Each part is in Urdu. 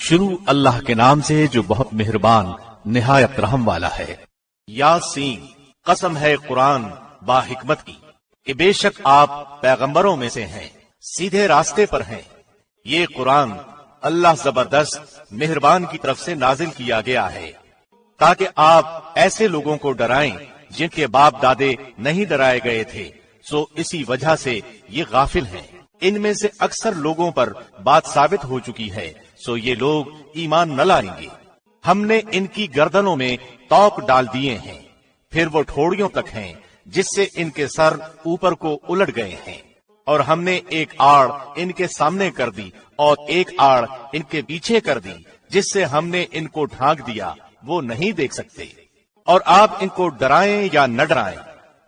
شروع اللہ کے نام سے جو بہت مہربان نہایت رحم والا ہے۔ یاسین، قسم ہے قرآن با حکمت کی کہ بے شک آپ پیغمبروں میں سے ہیں، سیدھے راستے پر ہیں۔ یہ قرآن اللہ زبردست مہربان کی طرف سے نازل کیا گیا ہے تاکہ آپ ایسے لوگوں کو ڈرائیں جن کے باپ دادے نہیں ڈرائے گئے تھے، سو اسی وجہ سے یہ غافل ہیں۔ ان میں سے اکثر لوگوں پر بات ثابت ہو چکی ہے، سو یہ لوگ ایمان نہ لائیں گے۔ ہم نے ان کی گردنوں میں توق ڈال دیے ہیں، پھر وہ ٹھوڑیوں تک ہیں جس سے ان کے سر اوپر کو الٹ گئے ہیں، اور ہم نے ایک آڑ ان کے سامنے کر دی اور ایک آڑ ان کے پیچھے کر دی جس سے ہم نے ان کو ڈھانک دیا، وہ نہیں دیکھ سکتے۔ اور آپ ان کو ڈرائیں یا نہ ڈرائیں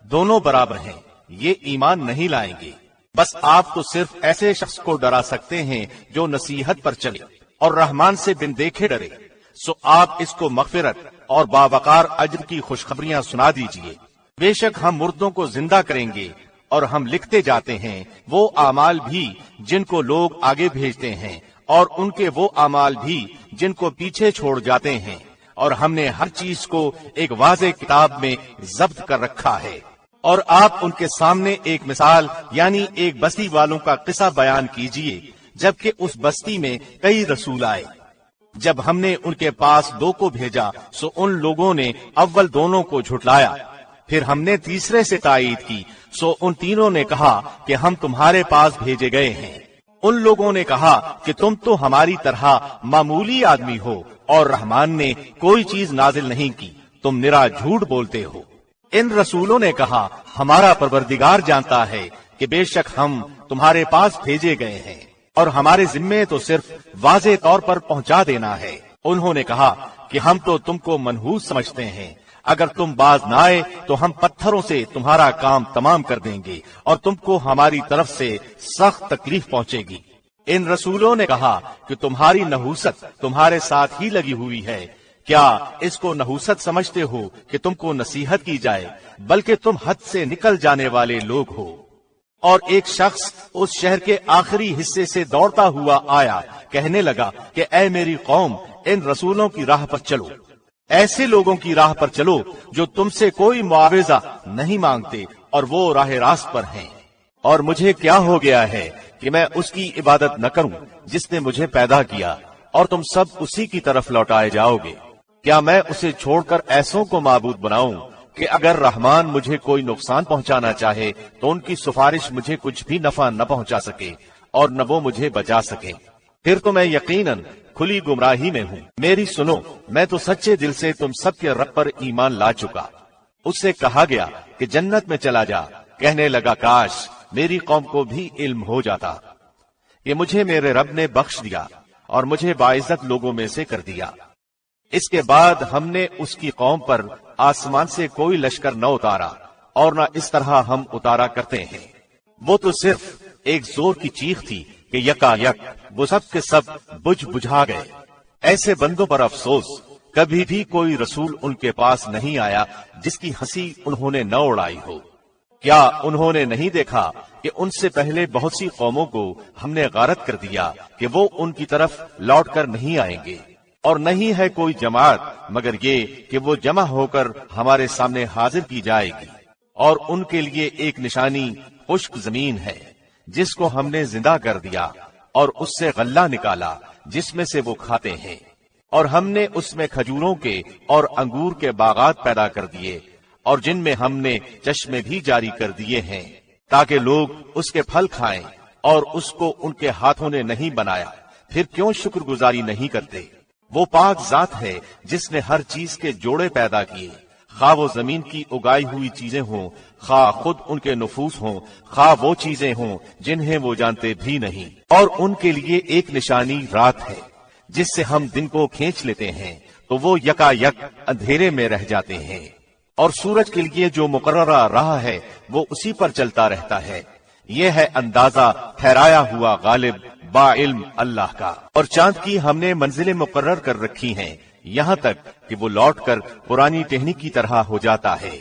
دونوں برابر ہیں، یہ ایمان نہیں لائیں گے۔ بس آپ تو صرف ایسے شخص کو ڈرا سکتے ہیں جو نصیحت پر چلے اور رحمان سے بن دیکھے ڈرے، سو آپ اس کو مغفرت اور باوقار اجر کی خوشخبریاں سنا دیجئے۔ بے شک ہم مردوں کو زندہ کریں گے اور ہم لکھتے جاتے ہیں وہ اعمال بھی جن کو لوگ آگے بھیجتے ہیں اور ان کے وہ اعمال بھی جن کو پیچھے چھوڑ جاتے ہیں، اور ہم نے ہر چیز کو ایک واضح کتاب میں ضبط کر رکھا ہے۔ اور آپ ان کے سامنے ایک مثال یعنی ایک بستی والوں کا قصہ بیان کیجئے، جبکہ اس بستی میں کئی رسول آئے۔ جب ہم نے ان کے پاس 2 کو بھیجا سو ان لوگوں نے اول دونوں کو جھٹلایا، پھر ہم نے تیسرے سے تائید کی سو ان تینوں نے کہا کہ ہم تمہارے پاس بھیجے گئے ہیں۔ ان لوگوں نے کہا کہ تم تو ہماری طرح معمولی آدمی ہو اور رحمان نے کوئی چیز نازل نہیں کی، تم نرا جھوٹ بولتے ہو۔ ان رسولوں نے کہا ہمارا پروردگار جانتا ہے کہ بے شک ہم تمہارے پاس بھیجے گئے ہیں اور ہمارے ذمے تو صرف واضح طور پر پہنچا دینا ہے۔ انہوں نے کہا کہ ہم تو تم کو منحوس سمجھتے ہیں، اگر تم باز نہ آئے تو ہم پتھروں سے تمہارا کام تمام کر دیں گے اور تم کو ہماری طرف سے سخت تکلیف پہنچے گی۔ ان رسولوں نے کہا کہ تمہاری نحوست تمہارے ساتھ ہی لگی ہوئی ہے، کیا اس کو نحوست سمجھتے ہو کہ تم کو نصیحت کی جائے، بلکہ تم حد سے نکل جانے والے لوگ ہو۔ اور ایک شخص اس شہر کے آخری حصے سے دوڑتا ہوا آیا، کہنے لگا کہ اے میری قوم، ان رسولوں کی راہ پر چلو، ایسے لوگوں کی راہ پر چلو جو تم سے کوئی معاوضہ نہیں مانگتے اور وہ راہ راست پر ہیں۔ اور مجھے کیا ہو گیا ہے کہ میں اس کی عبادت نہ کروں جس نے مجھے پیدا کیا، اور تم سب اسی کی طرف لوٹائے جاؤ گے۔ کیا میں اسے چھوڑ کر ایسوں کو معبود بناؤں کہ اگر رحمان مجھے کوئی نقصان پہنچانا چاہے تو ان کی سفارش مجھے کچھ بھی نفع نہ پہنچا سکے اور نہ وہ مجھے بچا سکے؟ پھر تو میں یقیناً کھلی گمراہی میں ہوں۔ میری سنو، میں تو سچے دل سے تم سب کے رب پر ایمان لا چکا۔ اس سے کہا گیا کہ جنت میں چلا جا، کہنے لگا کاش میری قوم کو بھی علم ہو جاتا۔ یہ مجھے میرے رب نے بخش دیا اور مجھے باعزت لوگوں میں سے کر دیا۔ اس کے بعد ہم نے اس کی قوم پر آسمان سے کوئی لشکر نہ اتارا اور نہ اس طرح ہم اتارا کرتے ہیں۔ وہ تو صرف ایک زور کی چیخ تھی کہ یکا یک وہ سب کے سب بجھا گئے۔ ایسے بندوں پر افسوس، کبھی بھی کوئی رسول ان کے پاس نہیں آیا جس کی ہنسی انہوں نے نہ اڑائی ہو۔ کیا انہوں نے نہیں دیکھا کہ ان سے پہلے بہت سی قوموں کو ہم نے غارت کر دیا کہ وہ ان کی طرف لوٹ کر نہیں آئیں گے، اور نہیں ہے کوئی جماعت مگر یہ کہ وہ جمع ہو کر ہمارے سامنے حاضر کی جائے گی، اور ان کے لیے ایک نشانی خشک زمین ہے جس کو ہم نے زندہ کر دیا اور اس سے غلہ نکالا جس میں سے وہ کھاتے ہیں، اور ہم نے اس میں کھجوروں کے اور انگور کے باغات پیدا کر دیے، اور جن میں ہم نے چشمے بھی جاری کر دیے ہیں تاکہ لوگ اس کے پھل کھائیں، اور اس کو ان کے ہاتھوں نے نہیں بنایا، پھر کیوں شکر گزاری نہیں کرتے؟ وہ پاک ذات ہے جس نے ہر چیز کے جوڑے پیدا کیے، خواہ وہ زمین کی اگائی ہوئی چیزیں ہوں، خواہ خود ان کے نفوس ہوں، خواہ وہ چیزیں ہوں جنہیں وہ جانتے بھی نہیں۔ اور ان کے لیے ایک نشانی رات ہے جس سے ہم دن کو کھینچ لیتے ہیں تو وہ یکا یک اندھیرے میں رہ جاتے ہیں، اور سورج کے لیے جو مقررہ راہ ہے وہ اسی پر چلتا رہتا ہے۔ یہ ہے اندازہ ٹھہرایا ہوا غالب با علم اللہ کا۔ اور چاند کی ہم نے منزلیں مقرر کر رکھی ہیں یہاں تک کہ وہ لوٹ کر پرانی ٹہنی کی طرح ہو جاتا ہے۔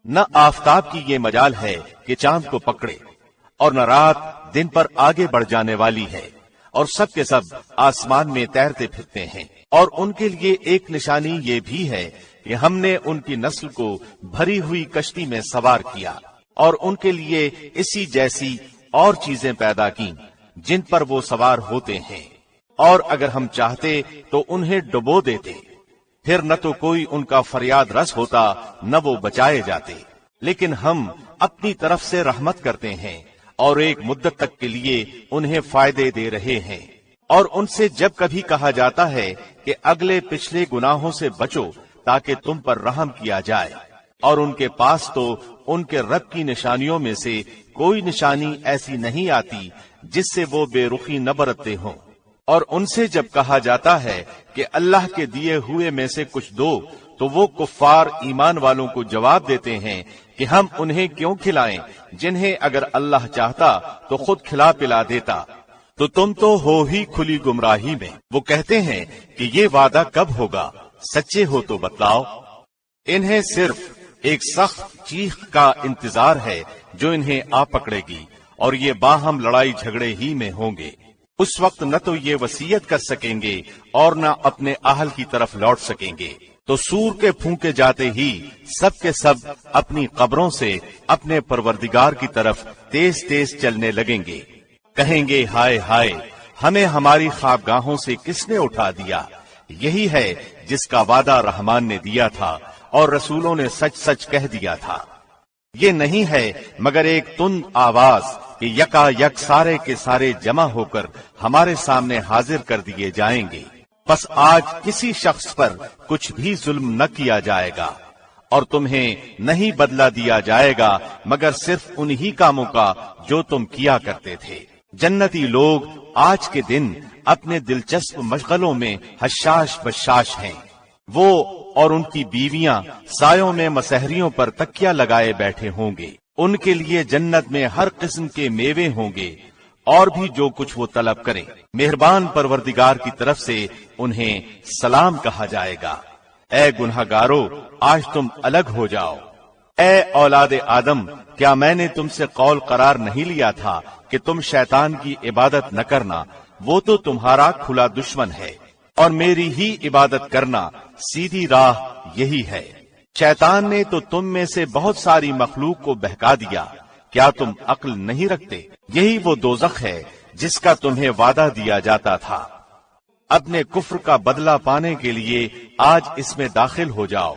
نہ آفتاب کی یہ مجال ہے کہ چاند کو پکڑے، اور نہ رات دن پر آگے بڑھ جانے والی ہے، اور سب کے سب آسمان میں تیرتے پھرتے ہیں۔ اور ان کے لیے ایک نشانی یہ بھی ہے کہ ہم نے ان کی نسل کو بھری ہوئی کشتی میں سوار کیا اور ان کے لیے اسی جیسی اور چیزیں پیدا کی جن پر وہ سوار ہوتے ہیں، اور اگر ہم چاہتے تو انہیں ڈبو دیتے، پھر نہ تو کوئی ان کا فریاد رس ہوتا نہ وہ بچائے جاتے، لیکن ہم اپنی طرف سے رحمت کرتے ہیں اور ایک مدت تک کے لیے انہیں فائدے دے رہے ہیں۔ اور ان سے جب کبھی کہا جاتا ہے کہ اگلے پچھلے گناہوں سے بچو تاکہ تم پر رحم کیا جائے، اور ان کے پاس تو ان کے رب کی نشانیوں میں سے کوئی نشانی ایسی نہیں آتی جس سے وہ بے رخی نہ برتتے ہوں، اور ان سے جب کہا جاتا ہے کہ اللہ کے دیے ہوئے میں سے کچھ دو تو وہ کفار ایمان والوں کو جواب دیتے ہیں کہ ہم انہیں کیوں کھلائیں جنہیں اگر اللہ چاہتا تو خود کھلا پلا دیتا، تو تم تو ہو ہی کھلی گمراہی میں۔ وہ کہتے ہیں کہ یہ وعدہ کب ہوگا، سچے ہو تو بتلاؤ۔ انہیں صرف ایک سخت چیخ کا انتظار ہے جو انہیں آ پکڑے گی، اور یہ باہم لڑائی جھگڑے ہی میں ہوں گے۔ اس وقت نہ تو یہ وصیت کر سکیں گے اور نہ اپنے اہل کی طرف لوٹ سکیں گے، تو سور کے پھونکے جاتے ہی سب کے سب اپنی قبروں سے اپنے پروردگار کی طرف تیز تیز چلنے لگیں گے، کہیں گے ہائے ہائے، ہمیں ہماری خوابگاہوں سے کس نے اٹھا دیا۔ یہی ہے جس کا وعدہ رحمان نے دیا تھا اور رسولوں نے سچ سچ کہہ دیا تھا۔ یہ نہیں ہے مگر ایک تند آواز کہ یکا یک سارے کے سارے جمع ہو کر ہمارے سامنے حاضر کر دیے جائیں گے۔ پس آج کسی شخص پر کچھ بھی ظلم نہ کیا جائے گا، اور تمہیں نہیں بدلہ دیا جائے گا مگر صرف انہی کاموں کا جو تم کیا کرتے تھے۔ جنتی لوگ آج کے دن اپنے دلچسپ مشغلوں میں حشاش بشاش ہیں۔ وہ اور ان کی بیویاں سایوں میں مسحریوں پر تکیہ لگائے بیٹھے ہوں گے۔ ان کے لیے جنت میں ہر قسم کے میوے ہوں گے اور بھی جو کچھ وہ طلب کریں۔ مہربان پروردگار کی طرف سے انہیں سلام کہا جائے گا۔ اے گنہگارو، آج تم الگ ہو جاؤ۔ اے اولاد آدم، کیا میں نے تم سے قول قرار نہیں لیا تھا کہ تم شیطان کی عبادت نہ کرنا؟ وہ تو تمہارا کھلا دشمن ہے، اور میری ہی عبادت کرنا سیدھی راہ یہی ہے۔ شیطان نے تو تم میں سے بہت ساری مخلوق کو بہکا دیا، کیا تم عقل نہیں رکھتے؟ یہی وہ دوزخ ہے جس کا تمہیں وعدہ دیا جاتا تھا۔ اپنے کفر کا بدلہ پانے کے لیے آج اس میں داخل ہو جاؤ۔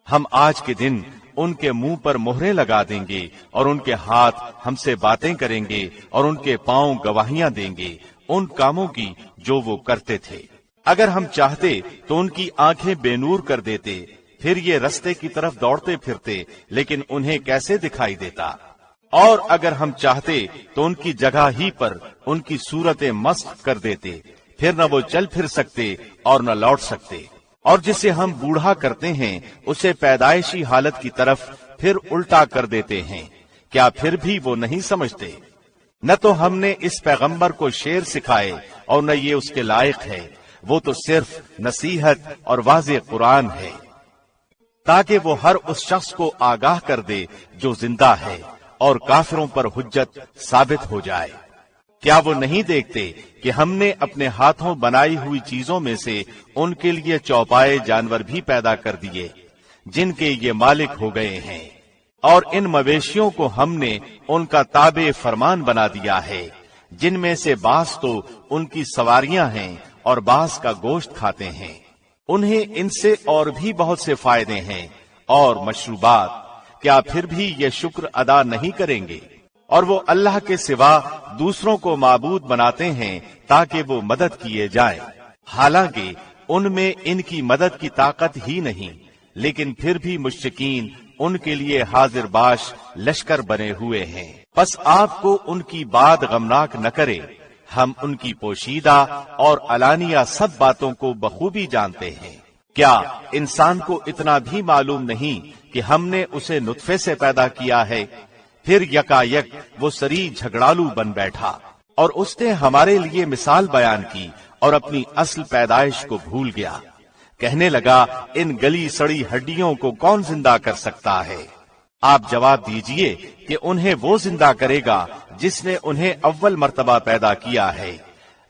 ہم آج کے دن ان کے منہ پر مہریں لگا دیں گے اور ان کے ہاتھ ہم سے باتیں کریں گے اور ان کے پاؤں گواہیاں دیں گے ان کاموں کی جو وہ کرتے تھے۔ اگر ہم چاہتے تو ان کی آنکھیں بے نور کر دیتے، پھر یہ رستے کی طرف دوڑتے پھرتے، لیکن انہیں کیسے دکھائی دیتا؟ اور اگر ہم چاہتے تو ان کی جگہ ہی پر ان کی صورتیں مسخ کر دیتے، پھر نہ وہ چل پھر سکتے اور نہ لوٹ سکتے۔ اور جسے ہم بوڑھا کرتے ہیں اسے پیدائشی حالت کی طرف پھر الٹا کر دیتے ہیں، کیا پھر بھی وہ نہیں سمجھتے؟ نہ تو ہم نے اس پیغمبر کو شعر سکھائے اور نہ یہ اس کے لائق ہے، وہ تو صرف نصیحت اور واضح قرآن ہے، تاکہ وہ ہر اس شخص کو آگاہ کر دے جو زندہ ہے اور کافروں پر حجت ثابت ہو جائے۔ کیا وہ نہیں دیکھتے کہ ہم نے اپنے ہاتھوں بنائی ہوئی چیزوں میں سے ان کے لیے چوپائے جانور بھی پیدا کر دیے جن کے یہ مالک ہو گئے ہیں، اور ان مویشیوں کو ہم نے ان کا تابع فرمان بنا دیا ہے، جن میں سے بعض تو ان کی سواریاں ہیں اور بعض کا گوشت کھاتے ہیں۔ انہیں ان سے اور بھی بہت سے فائدے ہیں اور مشروبات، کیا پھر بھی یہ شکر ادا نہیں کریں گے؟ اور وہ اللہ کے سوا دوسروں کو معبود بناتے ہیں تاکہ وہ مدد کیے جائیں، حالانکہ ان میں ان کی مدد کی طاقت ہی نہیں، لیکن پھر بھی مشرکین ان کے لیے حاضر باش لشکر بنے ہوئے ہیں۔ پس آپ کو ان کی بات غمناک نہ کرے، ہم ان کی پوشیدہ اور علانیہ سب باتوں کو بخوبی جانتے ہیں۔ کیا انسان کو اتنا بھی معلوم نہیں کہ ہم نے اسے نطفے سے پیدا کیا ہے، پھر یکا یک وہ سری جھگڑالو بن بیٹھا، اور اس نے ہمارے لیے مثال بیان کی اور اپنی اصل پیدائش کو بھول گیا۔ کہنے لگا ان گلی سڑی ہڈیوں کو کون زندہ کر سکتا ہے؟ آپ جواب دیجئے کہ انہیں وہ زندہ کرے گا جس نے انہیں اول مرتبہ پیدا کیا ہے،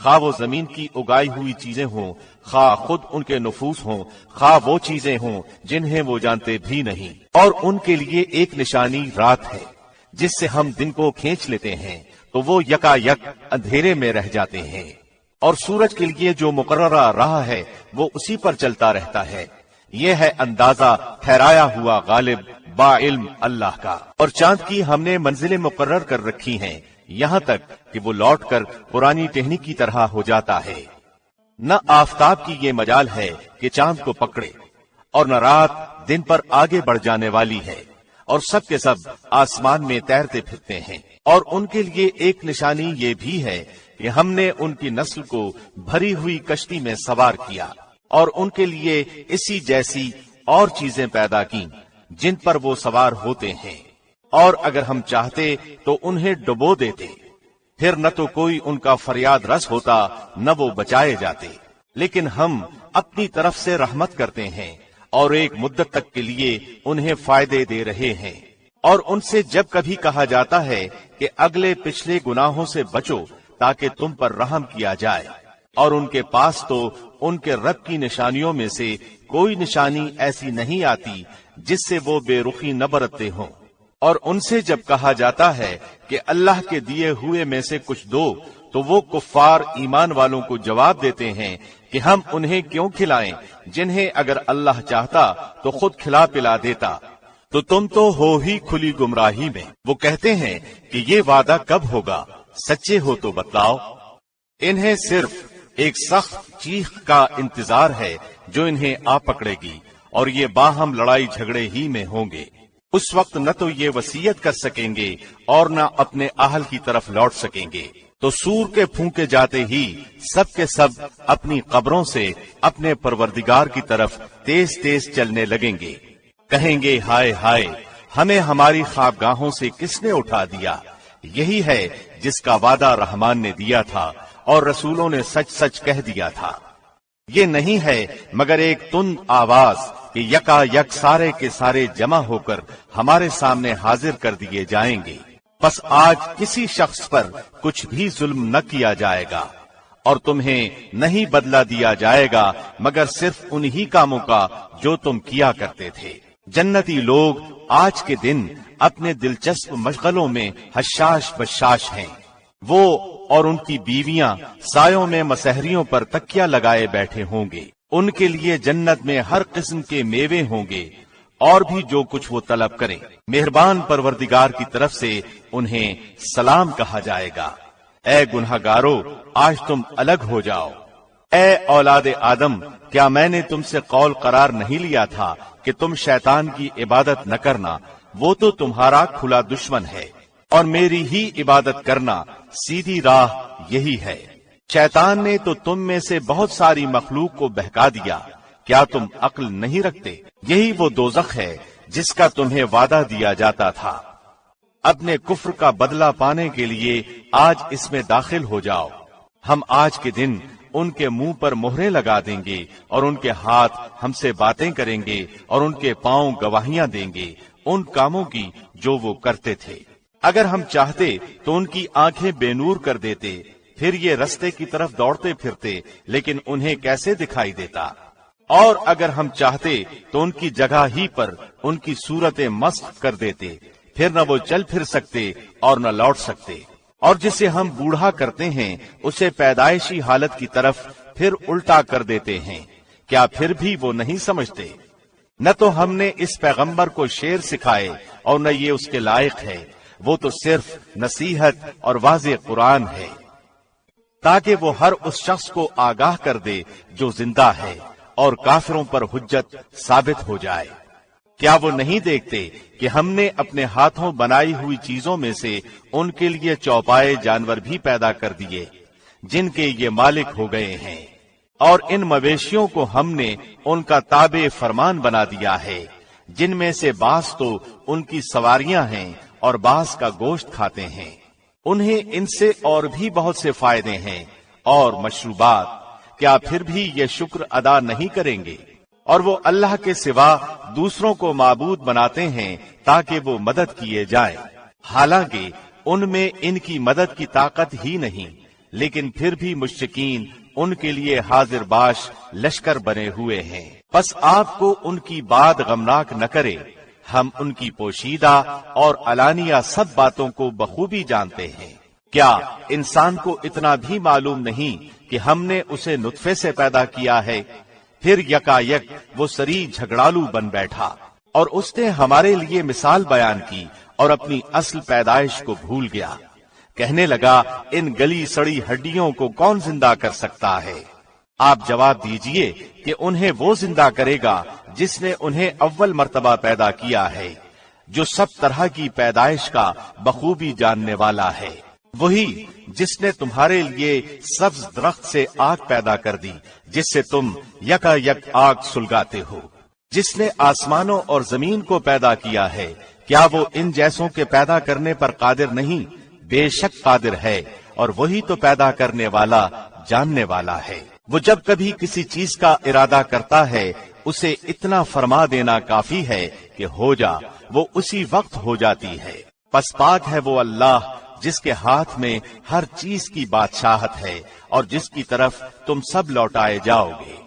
خواہ وہ زمین کی اگائی ہوئی چیزیں ہوں، خواہ خود ان کے نفوس ہوں، خواہ وہ چیزیں ہوں جنہیں وہ جانتے بھی نہیں۔ اور ان کے لیے ایک نشانی رات ہے جس سے ہم دن کو کھینچ لیتے ہیں تو وہ یکا یک اندھیرے میں رہ جاتے ہیں، اور سورج کے لیے جو مقررہ راہ ہے وہ اسی پر چلتا رہتا ہے۔ یہ ہے اندازہ ٹھہرایا ہوا غالب با علم اللہ کا۔ اور چاند کی ہم نے منزلیں مقرر کر رکھی ہیں، یہاں تک کہ وہ لوٹ کر پرانی ٹہنی کی طرح ہو جاتا ہے۔ نہ آفتاب کی یہ مجال ہے کہ چاند کو پکڑے، اور نہ رات دن پر آگے بڑھ جانے والی ہے، اور سب کے سب آسمان میں تیرتے پھرتے ہیں۔ اور ان کے لیے ایک نشانی یہ بھی ہے کہ ہم نے ان کی نسل کو بھری ہوئی کشتی میں سوار کیا، اور ان کے لیے اسی جیسی اور چیزیں پیدا کی جن پر وہ سوار ہوتے ہیں، اور اگر ہم چاہتے تو انہیں ڈبو دیتے، پھر نہ تو کوئی ان کا فریاد رس ہوتا نہ وہ بچائے جاتے، لیکن ہم اپنی طرف سے رحمت کرتے ہیں اور ایک مدت تک کے لیے انہیں فائدے دے رہے ہیں۔ اور ان سے جب کبھی کہا جاتا ہے کہ اگلے پچھلے گناہوں سے بچو تاکہ تم پر رحم کیا جائے، اور ان کے پاس تو ان کے رب کی نشانیوں میں سے کوئی نشانی ایسی نہیں آتی جس سے وہ بے رخی نہ برتتے ہوں۔ اور ان سے جب کہا جاتا ہے کہ اللہ کے دیے ہوئے میں سے کچھ دو، تو وہ کفار ایمان والوں کو جواب دیتے ہیں کہ ہم انہیں کیوں کھلائیں جنہیں اگر اللہ چاہتا تو خود کھلا پلا دیتا، تو تم تو ہو ہی کھلی گمراہی میں۔ وہ کہتے ہیں کہ یہ وعدہ کب ہوگا، سچے ہو تو بتلاؤ۔ انہیں صرف ایک سخت چیخ کا انتظار ہے جو انہیں آ پکڑے گی، اور یہ باہم لڑائی جھگڑے ہی میں ہوں گے۔ اس وقت نہ تو یہ وصیت کر سکیں گے اور نہ اپنے اہل کی طرف لوٹ سکیں گے، تو سور کے پھونکے جاتے ہی سب کے سب اپنی قبروں سے اپنے پروردگار کی طرف تیز تیز چلنے لگیں گے۔ کہیں گے ہائے ہائے، ہمیں ہماری خوابگاہوں سے کس نے اٹھا دیا؟ یہی ہے جس کا وعدہ رحمان نے دیا تھا اور رسولوں نے سچ سچ کہہ دیا تھا۔ یہ نہیں ہے مگر ایک تند آواز کہ یکا یک سارے کے سارے جمع ہو کر ہمارے سامنے حاضر کر دیے جائیں گے۔ بس آج کسی شخص پر کچھ بھی ظلم نہ کیا جائے گا، اور تمہیں نہیں بدلہ دیا جائے گا مگر صرف انہی کاموں کا جو تم کیا کرتے تھے۔ جنتی لوگ آج کے دن اپنے دلچسپ مشغلوں میں حشاش بشاش ہیں۔ وہ اور ان کی بیویاں سایوں میں مسحریوں پر تکیہ لگائے بیٹھے ہوں گے۔ ان کے لیے جنت میں ہر قسم کے میوے ہوں گے اور بھی جو کچھ وہ طلب کریں۔ مہربان پروردگار کی طرف سے انہیں سلام کہا جائے گا۔ اے گنہگارو، آج تم الگ ہو جاؤ۔ اے اولاد آدم، کیا میں نے تم سے قول قرار نہیں لیا تھا کہ تم شیطان کی عبادت نہ کرنا؟ وہ تو تمہارا کھلا دشمن ہے، اور میری ہی عبادت کرنا سیدھی راہ یہی ہے۔ شیطان نے تو تم میں سے بہت ساری مخلوق کو بہکا دیا، کیا تم عقل نہیں رکھتے؟ یہی وہ دوزخ ہے جس کا تمہیں وعدہ دیا جاتا تھا۔ اپنے کفر کا بدلہ پانے کے لیے آج اس میں داخل ہو جاؤ۔ ہم آج کے دن ان کے منہ پر مہریں لگا دیں گے، اور ان کے ہاتھ ہم سے باتیں کریں گے، اور ان کے پاؤں گواہیاں دیں گے ان کاموں کی جو وہ کرتے تھے۔ اگر ہم چاہتے تو ان کی آنکھیں بے نور کر دیتے، پھر یہ رستے کی طرف دوڑتے پھرتے، لیکن انہیں کیسے دکھائی دیتا؟ اور اگر ہم چاہتے تو ان کی جگہ ہی پر ان کی صورتیں مسخ کر دیتے، پھر نہ وہ چل پھر سکتے اور نہ لوٹ سکتے۔ اور جسے ہم بوڑھا کرتے ہیں اسے پیدائشی حالت کی طرف پھر الٹا کر دیتے ہیں، کیا پھر بھی وہ نہیں سمجھتے؟ نہ تو ہم نے اس پیغمبر کو شعر سکھائے اور نہ یہ اس کے لائق ہے، وہ تو صرف نصیحت اور واضح قرآن ہے، تاکہ وہ ہر اس شخص کو آگاہ کر دے جو زندہ ہے، اور کافروں پر حجت ثابت ہو جائے۔ کیا وہ نہیں دیکھتے کہ ہم نے اپنے ہاتھوں بنائی ہوئی چیزوں میں سے ان کے لیے چوپائے جانور بھی پیدا کر دیے جن کے یہ مالک ہو گئے ہیں، اور ان مویشیوں کو ہم نے ان کا تابع فرمان بنا دیا ہے، جن میں سے بعض تو ان کی سواریاں ہیں اور بعض کا گوشت کھاتے ہیں۔ انہیں ان سے اور بھی بہت سے فائدے ہیں اور مشروبات، کیا پھر بھی یہ شکر ادا نہیں کریں گے؟ اور وہ اللہ کے سوا دوسروں کو معبود بناتے ہیں تاکہ وہ مدد کیے جائیں، حالانکہ ان میں ان کی مدد کی طاقت ہی نہیں، لیکن پھر بھی مشرکین ان کے لیے حاضر باش لشکر بنے ہوئے ہیں۔ بس آپ کو ان کی بات غمناک نہ کرے، ہم ان کی پوشیدہ اور علانیہ سب باتوں کو بخوبی جانتے ہیں۔ کیا انسان کو اتنا بھی معلوم نہیں کہ ہم نے اسے نطفے سے پیدا کیا ہے؟ پھر یکایک وہ سری جھگڑالو بن بیٹھا اور اس نے ہمارے لیے مثال بیان کی اور اپنی اصل پیدائش کو بھول گیا۔ کہنے لگا ان گلی سڑی ہڈیوں کو کون زندہ کر سکتا ہے؟ آپ جواب دیجئے کہ انہیں وہ زندہ کرے گا جس نے انہیں اول مرتبہ پیدا کیا ہے، جو سب طرح کی پیدائش کا بخوبی جاننے والا ہے۔ وہی جس نے تمہارے لیے سبز درخت سے آگ پیدا کر دی جس سے تم یکا یک آگ سلگاتے ہو، جس نے آسمانوں اور زمین کو پیدا کیا ہے، کیا وہ ان جیسوں کے پیدا کرنے پر قادر نہیں؟ بے شک قادر ہے، اور وہی تو پیدا کرنے والا جاننے والا ہے۔ وہ جب کبھی کسی چیز کا ارادہ کرتا ہے اسے اتنا فرما دینا کافی ہے کہ ہو جا، وہ اسی وقت ہو جاتی ہے۔ پس پاک ہے وہ اللہ جس کے ہاتھ میں ہر چیز کی بادشاہت ہے اور جس کی طرف تم سب لوٹائے جاؤ گے۔